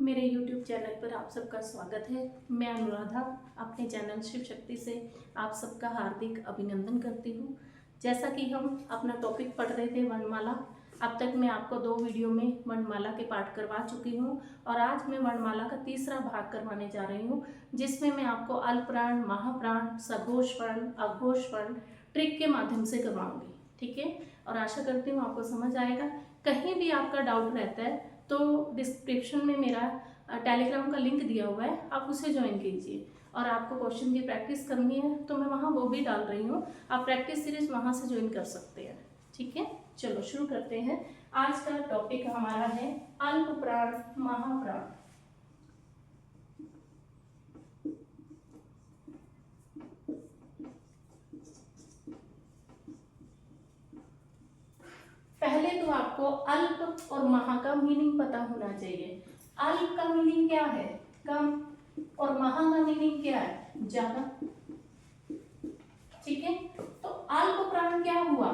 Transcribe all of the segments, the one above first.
मेरे YouTube channel पर आप सबका स्वागत है। मैं अनुराधा अपने चैनल शिव शक्ति से आप सबका हार्दिक अभिनंदन करती हूँ। जैसा कि हम अपना टॉपिक पढ़ रहे थे वर्णमाला, अब तक मैं आपको 2 वीडियो में वर्णमाला के पाठ करवा चुकी हूँ और आज मैं वर्णमाला का तीसरा भाग करवाने जा रही हूँ, जिसमें मैं आपको अल्पप्राण, महाप्राण, सघोष वर्ण, अघोष वर्ण ट्रिक के माध्यम से करवाऊंगी। ठीक है, और आशा करती हूँ आपको समझ आएगा। कहीं भी आपका डाउट रहता है तो डिस्क्रिप्शन में मेरा टेलीग्राम का लिंक दिया हुआ है, आप उसे ज्वाइन कीजिए। और आपको क्वेश्चन की प्रैक्टिस करनी है तो मैं वहाँ वो भी डाल रही हूँ, आप प्रैक्टिस सीरीज वहाँ से ज्वाइन कर सकते हैं। ठीक है, चलो शुरू करते हैं। आज का टॉपिक हमारा है अल्पप्राण, महाप्राण। पहले तो आपको अल्प और महा का मीनिंग पता होना चाहिए। अल्प का मीनिंग क्या है? कम। और महा का मीनिंग क्या है? ज्यादा। ठीक है, तो अल्प प्राण क्या हुआ?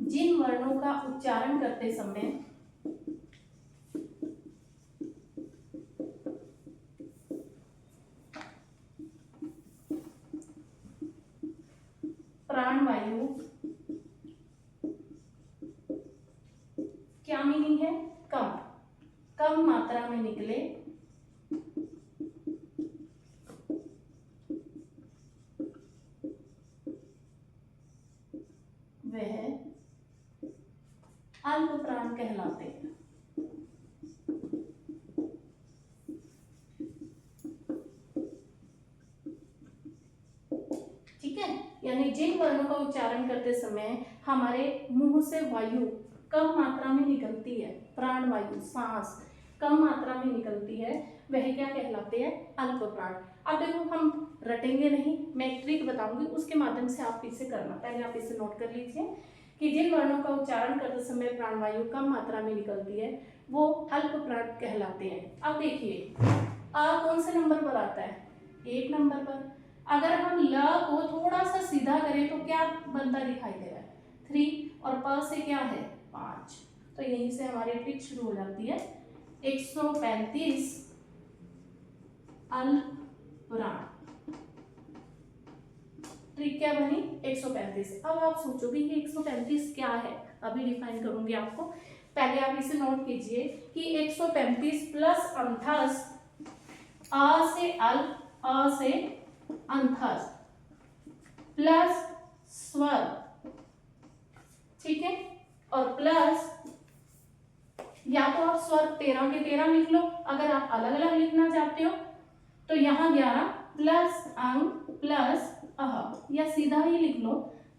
जिन वर्णों का उच्चारण करते समय प्राणवायु, क्या मीनिंग है? कम, कम मात्रा में निकले, वह अल्प प्राण कहलाते हैं। ठीक है, यानी जिन वर्णों का उच्चारण करते समय हमारे मुंह से वायु कम मात्रा में निकलती है, प्राण वायु, सांस कम मात्रा में निकलती है, वह क्या कहलाते हैं? अल्प प्राण। अब देखो, हम रटेंगे नहीं, मैं एक ट्रिक बताऊंगी, उसके माध्यम से आप इसे करना। पहले आप इसे नोट कर लीजिए कि जिन वर्णों का उच्चारण करते समय प्राणवायु कम मात्रा में निकलती है वो अल्प प्राण कहलाते हैं। अब देखिए, आ कौन से नंबर पर आता है? 1 नंबर पर। अगर हम ल को थोड़ा सा सीधा करें तो क्या बनता दिखाई दे रहा है? 3। और प से क्या है? 5। तो यहीं से हमारी ट्रिक शुरू हो जाती है। 135 अल्पप्राण। ट्रिक क्या बनी? 135। अब आप सोचोगे कि 135 क्या है? अभी डिफाइन करूंगी आपको। पहले आप इसे नोट कीजिए कि 135 प्लस अंथस, अ से अल्प, अ से अंथस प्लस स्वर, ठीक है, और प्लस या तो आप स्वर 13 के 13 लिख लो, अगर आप अलग अलग लिखना चाहते हो तो यहाँ 11 प्लस अंग प्लस अह, या सीधा ही लिख लो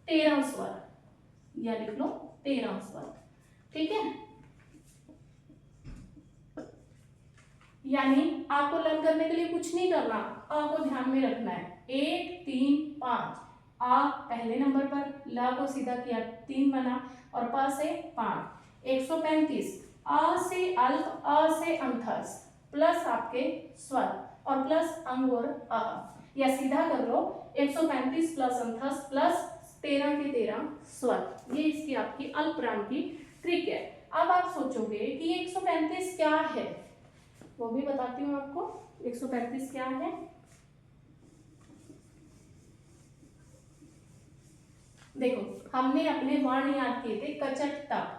13 स्वर, या लिख लो 13 स्वर। ठीक है, यानी आपको लर्न करने के लिए कुछ नहीं करना, अ को ध्यान में रखना है। 1 3 5, आ पहले नंबर पर, ला को सीधा किया 3 बना और प से 5। 135 अ से अल्प, अ से अंथस प्लस आपके स्वर और प्लस अंग और अ, या सीधा कर लो 135 प्लस अंथस प्लस 13 के 13 स्वर। ये इसकी आपकी अल्पप्राण की ट्रिक है। अब आप सोचोगे कि 135 क्या है, वो भी बताती हूँ आपको। 135 क्या है? देखो, हमने अपने वर्ण याद किए थे कचट तक।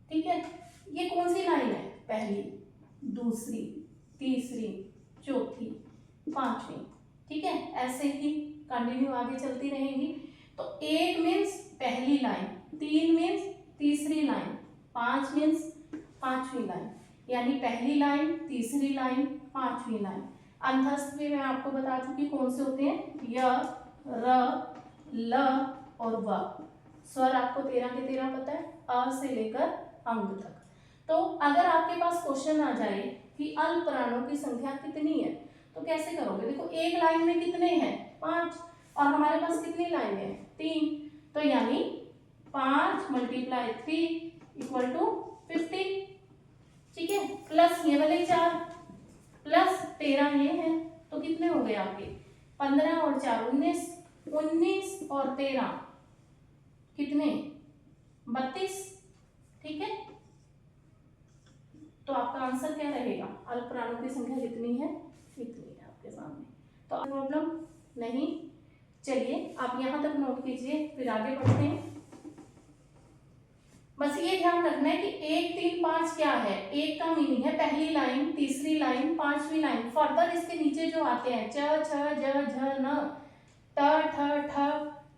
ठीक है, ये कौन सी लाइन है? पहली, दूसरी, तीसरी, चौथी, पांचवी। ठीक है, ऐसे ही कंटिन्यू आगे चलती रहेगी। तो 1 मीन्स पहली लाइन, 3 मीन्स तीसरी लाइन, 5 मीन्स पांचवी लाइन, यानी पहली लाइन, तीसरी लाइन, पांचवी लाइन। अंतस्थ भी मैं आपको बता चुकी कौन से होते हैं, य, र, ल और व। स्वर आपको 13 के 13 पता है, अ से लेकर अंग तक। तो अगर आपके पास क्वेश्चन आ जाए कि अल्पप्राणों की संख्या कितनी है तो कैसे करोगे? देखो, एक लाइन में कितने हैं? 5, और हमारे पास कितनी लाइन है? 3। तो यानी 5 × 3 = 50। ठीक है, प्लस ये वाले 4 प्लस 13 ये है, तो कितने हो हो गए आपके? 15 और 4 19, 19 और 13 कितने? 32। ठीक है, तो आपका आंसर क्या रहेगा? अल्पप्राणों की संख्या कितनी है? इतनी है आपके सामने। तो प्रॉब्लम नहीं। चलिए आप यहाँ तक नोट कीजिए, फिर आगे बढ़ते हैं। बस ये ध्यान रखना है कि 1 3 5 क्या है? एक का मीनिंग है पहली लाइन, तीसरी लाइन, पांचवी लाइन। फर्दर इसके नीचे जो आते हैं च छ ज झ न, ट ठ ठ,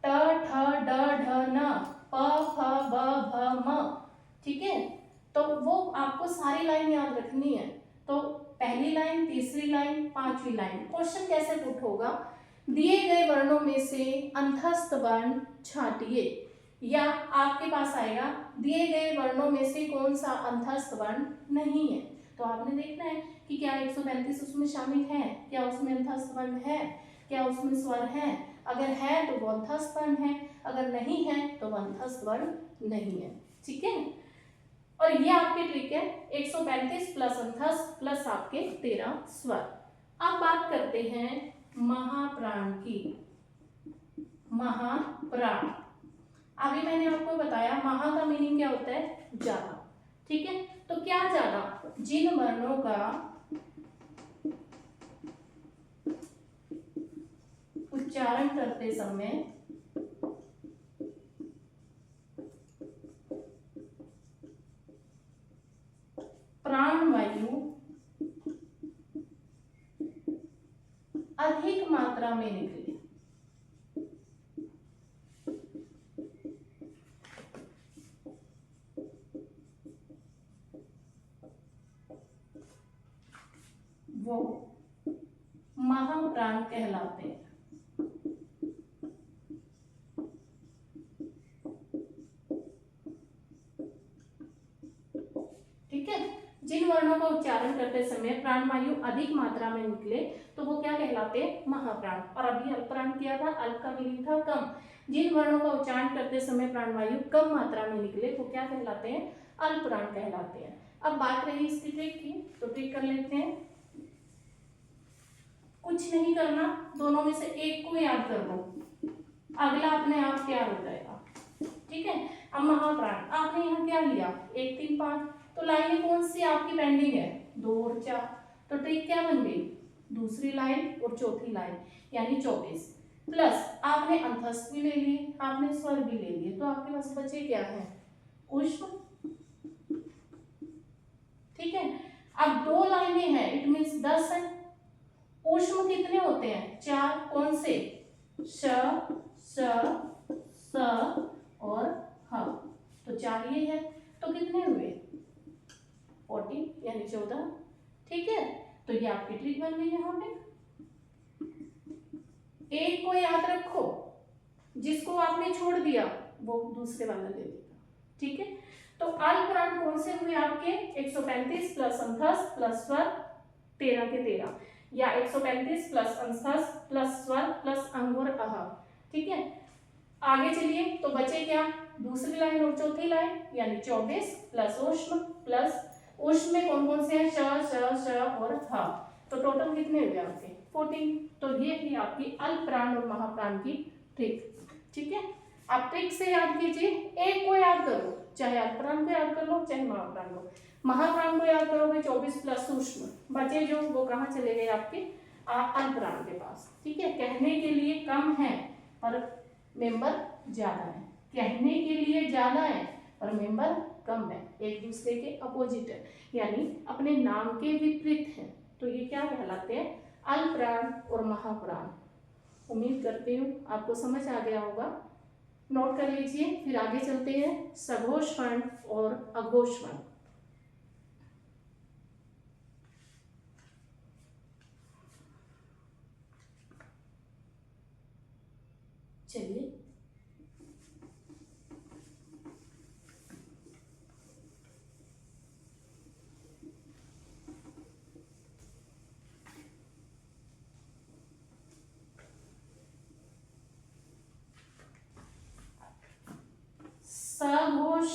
ट ठ ड ढ न, प फ ब भ म। ठीक है, तो वो आपको सारी लाइन याद रखनी है। तो पहली लाइन, तीसरी लाइन, पांचवी लाइन। क्वेश्चन कैसे पुट होगा? दिए गए वर्णों में से अंतस्थ वर्ण छांटिए, या आपके पास आएगा दिए गए वर्णों में से कौन सा अंतस्थ वर्ण नहीं है। तो आपने देखना है कि क्या 135 उसमें शामिल है, क्या उसमें अंतस्थ वर्ण है, क्या उसमें स्वर है। अगर है तो वो अंतस्थ वर्ण है, अगर नहीं है तो वो अंतस्थ वर्ण नहीं है। ठीक है, और ये आपकी ट्रिक है 135 प्लस अंतस्थ प्लस आपके 13 स्वर। अब बात करते हैं महाप्राण की। महाप्राण, अभी मैंने आपको बताया महा का मीनिंग क्या होता है? ज्यादा। ठीक है, तो क्या ज्यादा? जिन वर्णों का उच्चारण करते समय प्राणवायु अधिक मात्रा में निकले। वो महाप्राण कहलाते हैं। ठीक है, जिन वर्णों का उच्चारण करते समय प्राणवायु अधिक मात्रा में निकले तो वो क्या कहलाते हैं? महाप्राण। और अभी अल्पप्राण किया था, अल्प का मीनिंग था कम। जिन वर्णों का उच्चारण करते समय प्राणवायु कम मात्रा में निकले वो क्या कहलाते हैं? अल्पप्राण कहलाते हैं। अब बात रही इसकी ट्रिक की, तो ट्रिक कर लेते हैं। कुछ नहीं करना, दोनों में से एक को याद कर लो, अगला अपने आप तैयार हो जाएगा। ठीक है, अब महाप्राण आपने यहाँ क्या लिया? 1 3 5, तो लाइनें कौन सी आपकी पेंडिंग है? 2 और 4। तो ट्रिक क्या बन गई? दूसरी लाइन और चौथी लाइन, यानी 24 प्लस आपने अंतस्थ भी ले लिए, आपने स्वर भी ले लिए, तो आपके पास बचे क्या है? उष्म। ठीक है, अब 2 लाइनें हैं, इट मीन्स 10 है। उष्म कितने होते हैं? 4। कौन से? श, स, स और ह। तो 4 ये है, तो कितने हुए? 40 यानी 14। ठीक है, तो ये आपकी ट्रिक बन गई। यहाँ पे एक को याद रखो, जिसको आपने छोड़ दिया वो दूसरे वाला ले लेगा। ठीक है, तो अल्पप्राण कौन से हुए आपके? 135 प्लस अंतस्थ प्लस स्वर 13 के 13, या 135 प्लस अंतस्थ प्लस स्वर प्लस अंग और अह। ठीक है, आगे चलिए, तो बचे क्या? दूसरी लाइन और चौथी लाइन, यानी 24 प्लस उष्म प्लस उष्म में कौन कौन से हैं? श, श, श और ह। तो टोटल कितने हो गए आपके? 14। तो ये थी आपकी अल्पप्राण और महाप्राण की ट्रिक। ठीक है, आप ट्रिक से याद कीजिए, एक को याद करो, चाहे अल्पप्राण को याद कर लो चाहे महाप्राण को। महाप्राण को याद करोगे 24 प्लस उष्म, बचे जो वो कहाँ चले गए? आपके अल्पप्राण के पास। ठीक है, कहने के लिए कम है पर मेंबर ज्यादा है, कहने के लिए ज्यादा है और मेंबर कम है, एक दूसरे के अपोजिट है, यानी अपने नाम के विपरीत है। तो ये क्या कहलाते हैं? अल्पप्राण और महाप्राण। उम्मीद करती हूँ आपको समझ आ गया होगा। नोट कर लीजिए, फिर आगे चलते हैं सघोष वर्ण और अघोष वर्ण। चलिए, सघोष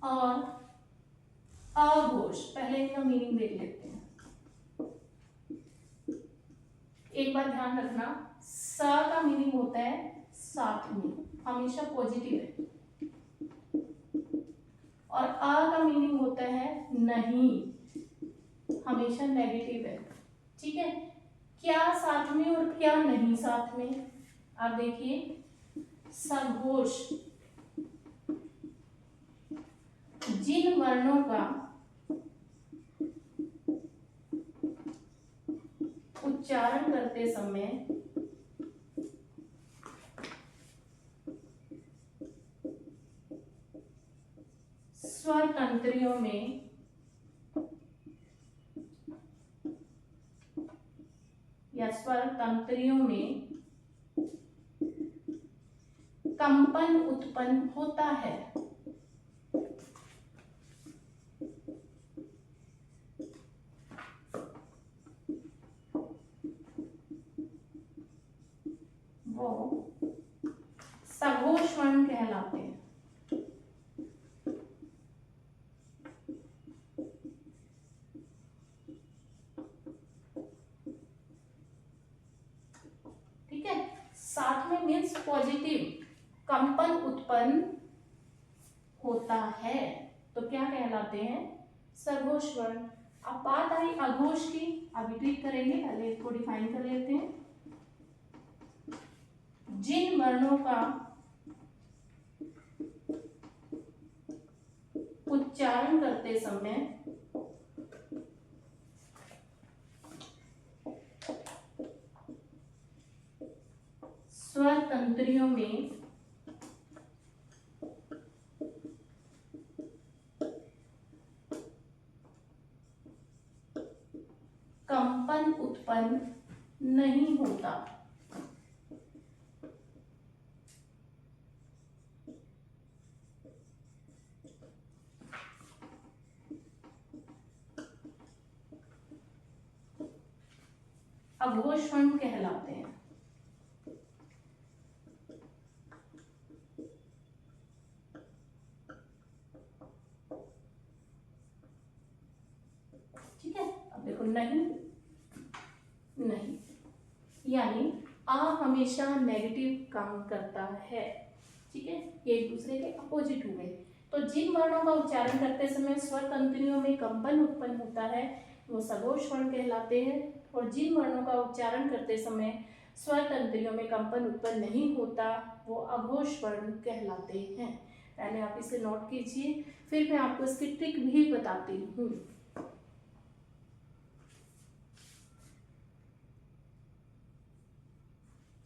और अघोष, पहले इनका मीनिंग देख लेते हैं। एक बार ध्यान रखना, स का मीनिंग होता है साथ में, हमेशा पॉजिटिव है, और आ का मीनिंग होता है नहीं, हमेशा नेगेटिव है। ठीक है, क्या साथ में और क्या नहीं साथ में, आप देखिए, सघोष जिन वर्णों का उच्चारण करते समय स्वर तंत्रियों में या स्वर तंत्रियों में कंपन उत्पन्न होता है, वो सघोष वर्ण कहलाते हैं। ठीक है, साथ में मीन्स पॉजिटिव, कंपन उत्पन्न होता है, तो क्या कहलाते हैं, सघोष वर्ण। अब बात आई अघोष की, अभी ट्रीट करेंगे, पहले इसको डिफाइन कर लेते हैं। जिन वर्णों का उच्चारण करते समय स्वर तंत्रियों में कंपन उत्पन्न नहीं होता, अघोष वर्ण कहलाते हैं। ठीक है, अब देखो, नहीं नहीं, यानी आ हमेशा नेगेटिव काम करता है। ठीक है, ये एक दूसरे के अपोजिट हुए। तो जिन वर्णों का उच्चारण करते समय स्वर तंत्रियों में कंपन उत्पन्न होता है वो सघोष वर्ण कहलाते हैं, और जिन वर्णों का उच्चारण करते समय स्वर तंत्रियों में कंपन उत्पन्न नहीं होता वो अघोष वर्ण कहलाते हैं। पहले आप इसे नोट कीजिए, फिर मैं आपको इसकी ट्रिक भी बताती हूँ।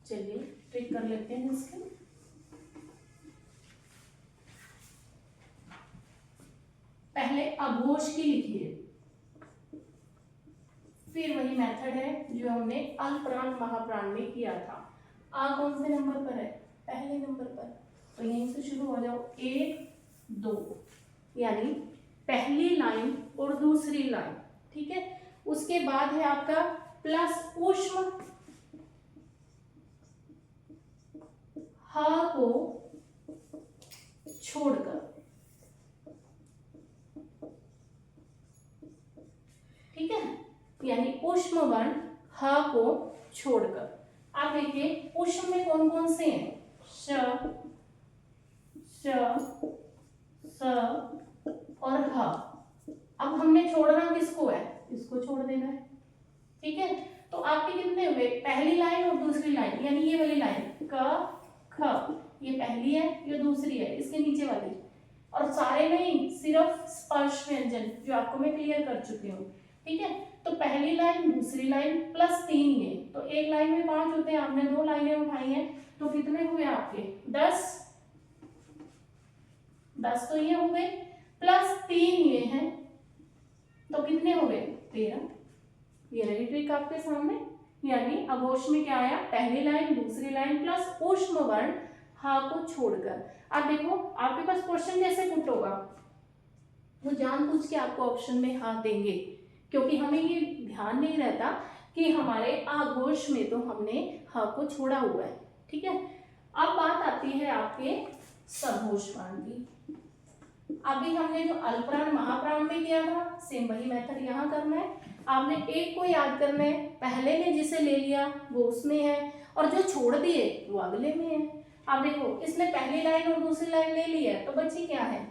चलिए ट्रिक कर लेते हैं इसके। पहले अघोष की लिखिए, फिर वही मेथड है जो हमने अल्पप्राण महाप्राण में किया था। आ कौन से नंबर पर है, पहले नंबर पर, तो यहीं से शुरू हो जाओ, 1 2, यानी पहली लाइन और दूसरी लाइन। ठीक है, उसके बाद है आपका प्लस ऊष्म ह को छोड़कर। ठीक है, यानी ऊष्म वर्ण ह को छोड़कर। आप देखिए ऊष्म में कौन कौन से हैं, श, श, स और ह। अब हमने छोड़ना किसको है, इसको छोड़ देना है। ठीक है, तो आपके कितने हुए, पहली लाइन और दूसरी लाइन, यानी ये वाली लाइन क ख, ये पहली है, ये दूसरी है, इसके नीचे वाली, और सारे नहीं, सिर्फ स्पर्श व्यंजन जो आपको मैं क्लियर कर चुकी हूँ। ठीक है, तो पहली लाइन दूसरी लाइन प्लस 3 ये, तो एक लाइन में 5 होते हैं, आपने 2 लाइनें उठाई हैं, तो कितने हुए आपके 10 तो ये हो गए, प्लस 3 ये हैं, तो कितने हो गए 13। ये रही ट्रिक आपके सामने, यानी अघोष में क्या आया, पहली लाइन दूसरी लाइन प्लस ऊष्म वर्ण हा को छोड़कर। अब देखो आपके पास क्वेश्चन कैसे पुट होगा, वो जानबूझ के आपको ऑप्शन में हा देंगे, क्योंकि हमें ये ध्यान नहीं रहता कि हमारे आघोष में तो हमने ह को छोड़ा हुआ है। ठीक है, अब बात आती है आपके सघोष वर्ण की। अभी हमने जो अल्पप्राण महाप्राण में किया था, सेम वही मेथड यहाँ करना है। आपने एक को याद करना है, पहले में जिसे ले लिया वो उसमें है और जो छोड़ दिए वो अगले में है। आप देखो इसने पहली लाइन और दूसरी लाइन ले ली है तो बची क्या है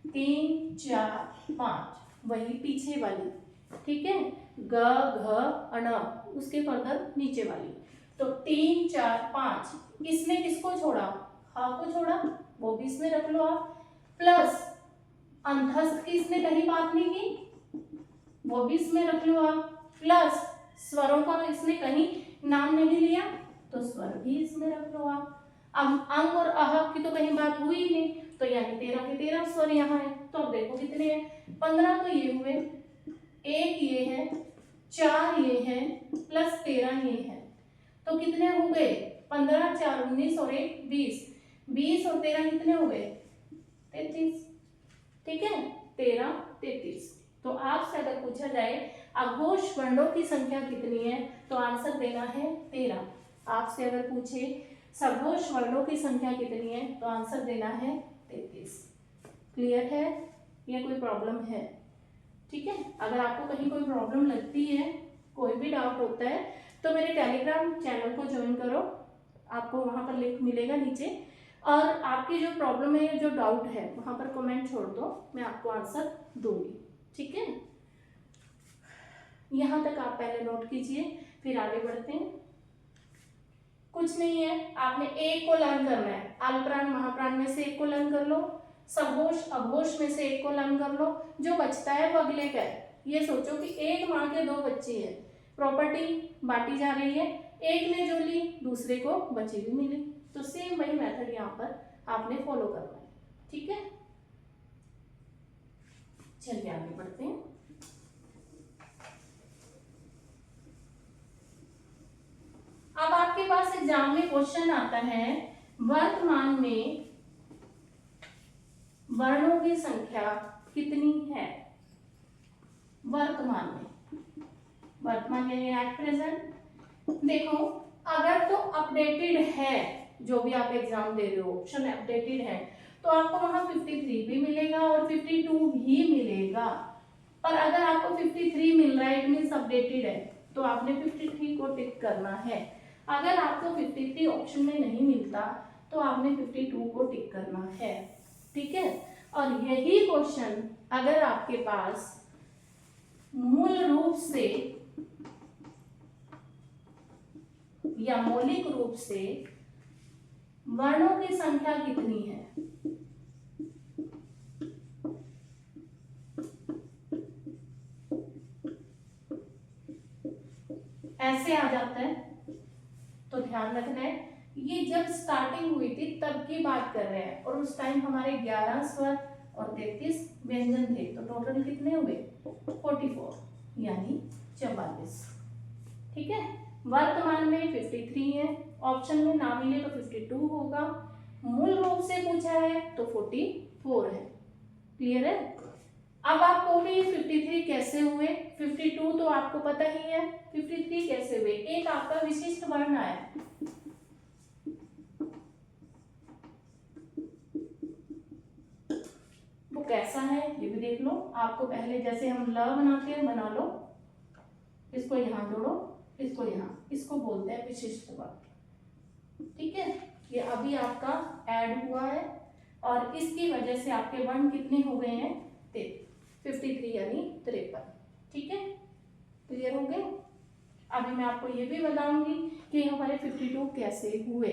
3 4 5, वही पीछे वाली, ठीक है, ग घ अण, उसके फर्दर नीचे वाली। तो 3 4 5 इसने किसको छोड़ा, हा को छोड़ा, वो भी इसमें रख लो आप, प्लस अंतस्थ की इसने कहीं बात नहीं की, वो भी इसमें रख लो आप, प्लस स्वरों का इसने कहीं नाम नहीं लिया तो स्वर भी इसमें रख लो आप। अब अंग और अह की तो कहीं बात हुई ही नहीं, तो यानी 13 के 13 स्वर यहाँ है। तो अब देखो कितने हैं, 15 तो ये हुए, एक ये है, 4 ये है, प्लस 13 ये है, तो कितने हो गए 15 4 19 और 1 20, 20 और 13 कितने हो गए 33, ठीक है, 13 33। तो आपसे अगर पूछा जाए अघोष वर्णों की संख्या कितनी है तो आंसर देना है 13। आपसे अगर पूछे सघोष वर्णों की संख्या कितनी है तो आंसर देना है 33। क्लियर है या कोई प्रॉब्लम है? ठीक है, अगर आपको कहीं कोई प्रॉब्लम लगती है, कोई भी डाउट होता है तो मेरे टेलीग्राम चैनल को ज्वाइन करो, आपको वहां पर लिंक मिलेगा नीचे, और आपकी जो प्रॉब्लम है, जो डाउट है, वहां पर कमेंट छोड़ दो, मैं आपको आंसर दूंगी। ठीक है, यहां तक आप पहले नोट कीजिए, फिर आगे बढ़ते हैं। कुछ नहीं है, आपने एक को लर्न करना है, अल्पप्राण महाप्राण में से एक को लर्न कर लो, सघोष अघोष में से एक को लर्न कर लो, जो बचता है वो अगले का है। ये सोचो कि एक माँ के 2 बच्चे हैं, प्रॉपर्टी बांटी जा रही है, एक ने जो ली दूसरे को बची भी मिली, तो सेम वही मेथड यहाँ पर आपने फॉलो करना है। ठीक है, चलिए आगे बढ़ते हैं। अब आपके पास एग्जाम में क्वेश्चन आता है वर्तमान में वर्णों की संख्या कितनी है। वर्तमान में, वर्तमान यानी एट प्रेजेंट। देखो अगर तो अपडेटेड है, जो भी आप एग्जाम दे रहे हो ऑप्शन अपडेटेड है, तो आपको वहां 53 भी मिलेगा और 52 भी मिलेगा। पर अगर आपको 53 मिल रहा है इट मींस अपडेटेड है, तो आपने 53 को टिक करना है। अगर आपको 53 ऑप्शन में नहीं मिलता तो आपने 52 को टिक करना है। ठीक है, और यही क्वेश्चन अगर आपके पास मूल रूप से या मौलिक रूप से वर्णों की संख्या कितनी है, ऐसे आ जाता है, तो ध्यान रखना है ये जब स्टार्टिंग हुई थी तब की बात कर रहे हैं, और उस टाइम हमारे 11 स्वर और 33 व्यंजन थे, तो टोटल कितने हुए 44 यानी 44। ठीक है, वर्तमान में 53 है, ऑप्शन में ना मिले तो 52 होगा, मूल रूप से पूछा है तो 44 है। क्लियर है? अब आपको भी 53 कैसे हुए, 52 तो आपको पता ही है, 53 कैसे हुए, एक आपका विशिष्ट वर्ण आया, वो कैसा है ये भी देख लो। आपको पहले जैसे हम ल बनाते हैं बना लो, इसको यहाँ जोड़ो, इसको यहाँ, इसको बोलते हैं विशिष्ट वर्ण। ठीक है, ये अभी आपका ऐड हुआ है और इसकी वजह से आपके वर्ण कितने हो गए हैं 53 यानी 53। ठीक है, क्लियर हो गए? अभी मैं आपको ये भी बताऊंगी कि हमारे 52 कैसे हुए।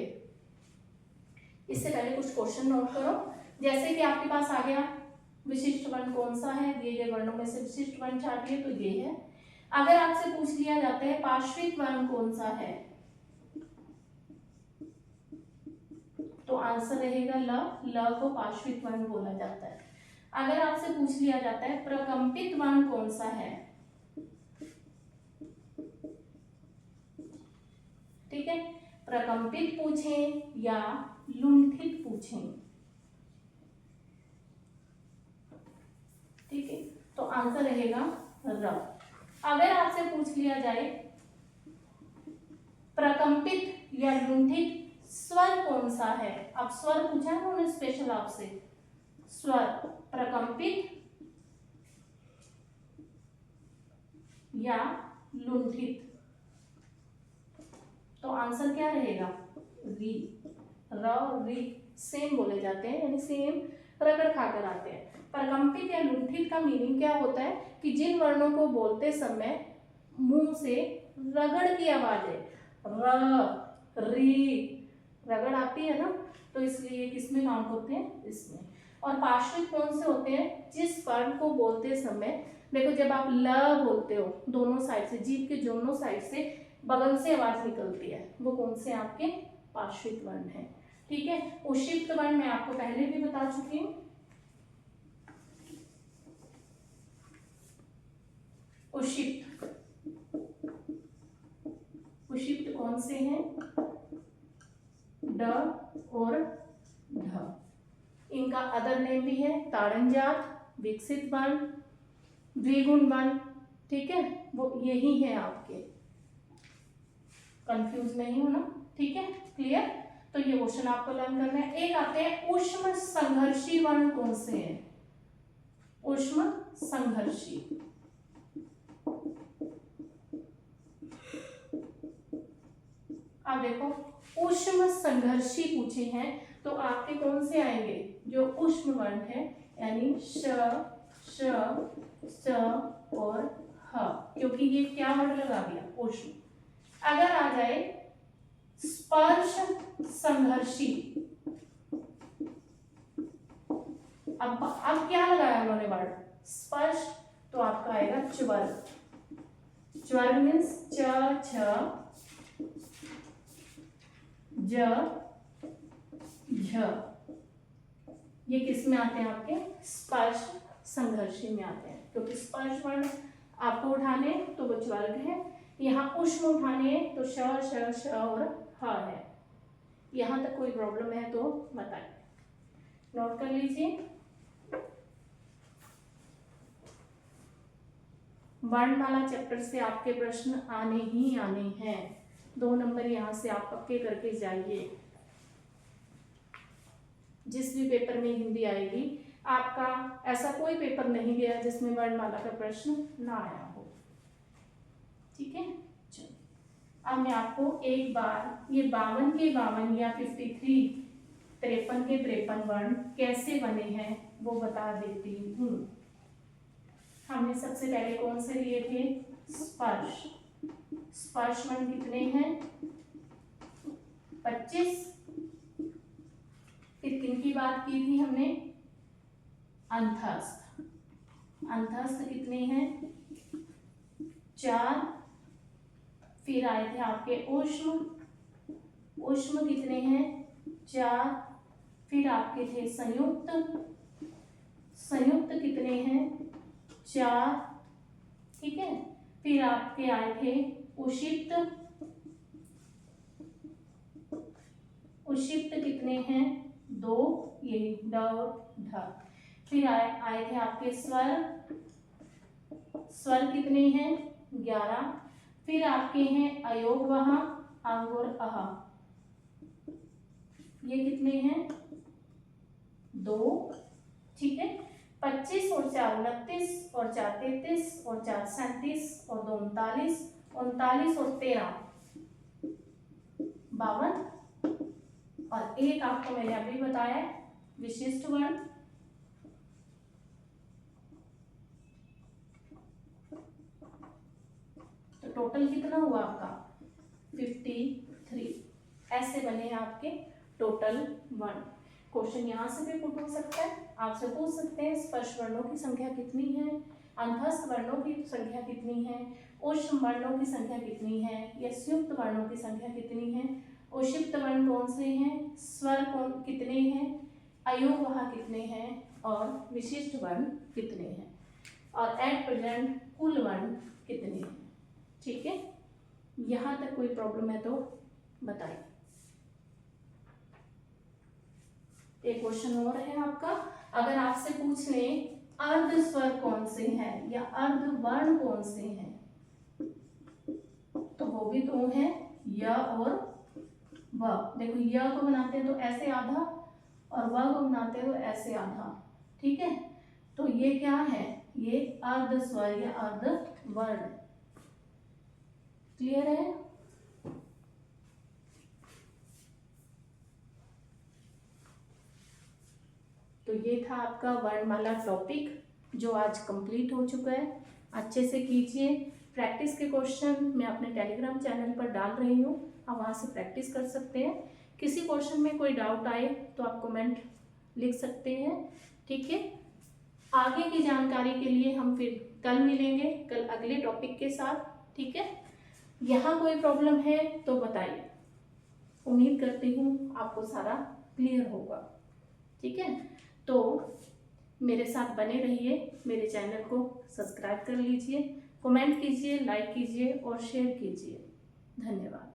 इससे पहले कुछ क्वेश्चन नोट करो, जैसे कि आपके पास आ गया विशिष्ट वर्ण कौन सा है, दिए गए वर्णों में से विशिष्ट वर्ण छाटिए, तो ये है। अगर आपसे पूछ लिया जाता है पार्श्विक वर्ण कौन सा है, तो आंसर रहेगा ल, ल को पार्श्विक वर्ण बोला जाता है। अगर आपसे पूछ लिया जाता है प्रकंपित वर्ण कौन सा है, ठीक है, प्रकंपित पूछें या लुंठित पूछें, ठीक है, तो आंसर रहेगा र। अगर आपसे पूछ लिया जाए प्रकंपित या लुंठित स्वर कौन सा है, अब स्वर पूछा है उन्होंने स्पेशल आपसे, स्वर प्रकंपित या लुंठित। तो आंसर क्या रहेगा? री। र और री सेम बोले जाते हैं, यानी सेम रगड़ खाकर आते हैं। प्रकंपित या लुंठित का मीनिंग क्या होता है कि जिन वर्णों को बोलते समय मुंह से रगड़ की आवाज है, र री रगड़ आती है ना, तो इसलिए किसमें काउंट होते हैं? इसमें। और पार्श्विक कौन से होते हैं? जिस वर्ण को बोलते समय, देखो जब आप ल बोलते हो दोनों साइड से, जीभ के दोनों साइड से बगल से आवाज निकलती है, वो कौन से आपके? पार्श्विक वर्ण है। ठीक है। उषिक्त वर्ण मैं आपको पहले भी बता चुकी हूँ। उषिक्त, उषिक्त कौन से हैं? ड और ढ। इनका अदर नेम भी है ताड़नजात, विकसित वर्ण, द्विगुण वर्ण। ठीक है, वो यही है आपके, कंफ्यूज नहीं होना। ठीक है, क्लियर? तो ये क्वेश्चन आपको लर्न करना है। एक आते हैं ऊष्म संघर्षी वर्ण कौन से हैं? ऊष्म संघर्षी, अब देखो ऊष्म संघर्षी पूछे हैं तो आपके कौन से आएंगे? जो ऊष्म वर्ण है, यानी श, श, स और ह, क्योंकि ये क्या वर्ण लगा दिया? ऊष्म। अगर आ जाए स्पर्श संघर्षी, अब क्या लगाया उन्होंने वर्ड? स्पर्श, तो आपका आएगा च्वर्ग। च्वर्ग मीन्स च, छ, ज, झ। ये किस में आते हैं? आपके स्पर्श संघर्षी में आते हैं, क्योंकि स्पर्श वर्ण आपको उठाने तो वो च्वर्ग है, यहाँ ऊष्म उठाने तो श, श, श और ह है। यहाँ तक कोई प्रॉब्लम है तो बताइए, नोट कर लीजिए। वर्णमाला चैप्टर से आपके प्रश्न आने ही आने हैं, 2 नंबर यहाँ से आप पक्के करके जाइए। जिस भी पेपर में हिंदी आएगी, आपका ऐसा कोई पेपर नहीं गया जिसमें वर्णमाला का प्रश्न ना आया हो। ठीक है, चलो अब मैं आपको एक बार ये 52 के 52 या 53 53 के 53 वर्ण कैसे बने हैं वो बता देती हूँ। हमने सबसे पहले कौन से लिए थे? स्पर्श। स्पर्श वर्ण कितने हैं? 25। फिर किनकी बात की थी हमने? अंतस्थ। अंतस्थ कितने हैं? 4। फिर आए थे आपके ऊष्म। ऊष्म कितने हैं? 4। फिर आपके थे संयुक्त। संयुक्त कितने हैं? 4। ठीक है। फिर आपके आए थे उषिक्त। उषिक्त कितने हैं? 2, ये ड और ढ। फिर आए थे आपके स्वर। स्वर कितने हैं? 11। फिर आपके हैं अयोगवह, अंग और अह। ये कितने हैं? 2। ठीक है। 25 और 4 29 और 4 33 और 4 37 और 2 39, 39 और 13 52। और एक आपको मैंने अभी बताया विशिष्ट वर्ण। तो टोटल कितना हुआ आपका? 53। ऐसे बने हैं आपके टोटल वर्ण। क्वेश्चन यहाँ से भी पुट हो सकता है, आपसे पूछ सकते हैं स्पर्श वर्णों की संख्या कितनी है, अंतस्थ वर्णों की संख्या कितनी है, ऊष्म वर्णों की संख्या कितनी है, या संयुक्त वर्णों की संख्या कितनी है, उषिक्त वर्ण कौन से हैं, स्वर कौन कितने हैं, अयोगवह कितने हैं और विशिष्ट वर्ण कितने हैं, और एट प्रेजेंट कुल वर्ण कितने हैं। ठीक है, यहाँ तक कोई प्रॉब्लम है तो बताइए। एक क्वेश्चन और है आपका, अगर आपसे पूछ ले अर्ध स्वर कौन से हैं या अर्ध वर्ण कौन से हैं, तो वो भी तो है य और व। देखो य को बनाते हैं तो ऐसे आधा और व को बनाते हो ऐसे आधा। ठीक है, तो ये क्या है? ये अर्ध स्वर या अर्ध वर्ण। क्लियर है? तो ये था आपका वर्णमाला टॉपिक जो आज कंप्लीट हो चुका है। अच्छे से कीजिए। प्रैक्टिस के क्वेश्चन मैं अपने टेलीग्राम चैनल पर डाल रही हूँ, आप वहाँ से प्रैक्टिस कर सकते हैं। किसी क्वेश्चन में कोई डाउट आए तो आप कमेंट लिख सकते हैं, ठीक है। आगे की जानकारी के लिए हम फिर कल मिलेंगे, कल अगले टॉपिक के साथ, ठीक है। यहाँ कोई प्रॉब्लम है तो बताइए, उम्मीद करती हूँ आपको सारा क्लियर होगा, ठीक है। तो मेरे साथ बने रहिए, मेरे चैनल को सब्सक्राइब कर लीजिए, कमेंट कीजिए, लाइक कीजिए और शेयर कीजिए। धन्यवाद।